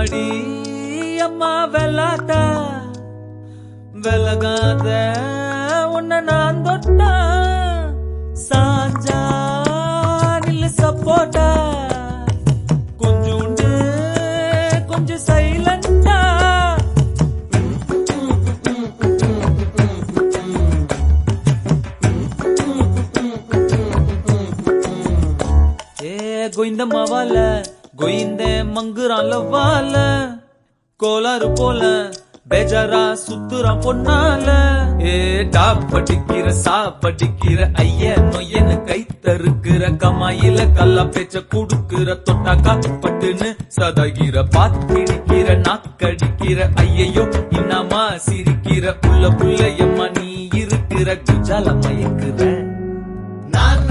அடி அம்மா வெள்ளாட்ட வெலகாத உன்ன நான் தொட்டா சாஞ்சா நில்லு சப்போட்டா கொஞ்சோண்டு கொஞ்சம் சைலண்டா கோயிந்த மாவால கோயிந்த மங்குறான் லவ்வால கோளாறு போல பேஜாரா சுத்துறான் பொன்னால டாப்படிக்கிற சாப்படிக்கிற ஐய நொய்யன்னு கை தருக்கிற கமாயில கல்லா பேச்ச குடுக்கிற தொட்டா காப்பட்டுன்னு சதகிற பாத்திடிக்கிற நாக்கடிக்கிற ஐயையோ இன்னமா சிரிக்கிற புள்ள புள்ளையம்மா நீ இருக்கிற குஜால மயக்குற நான்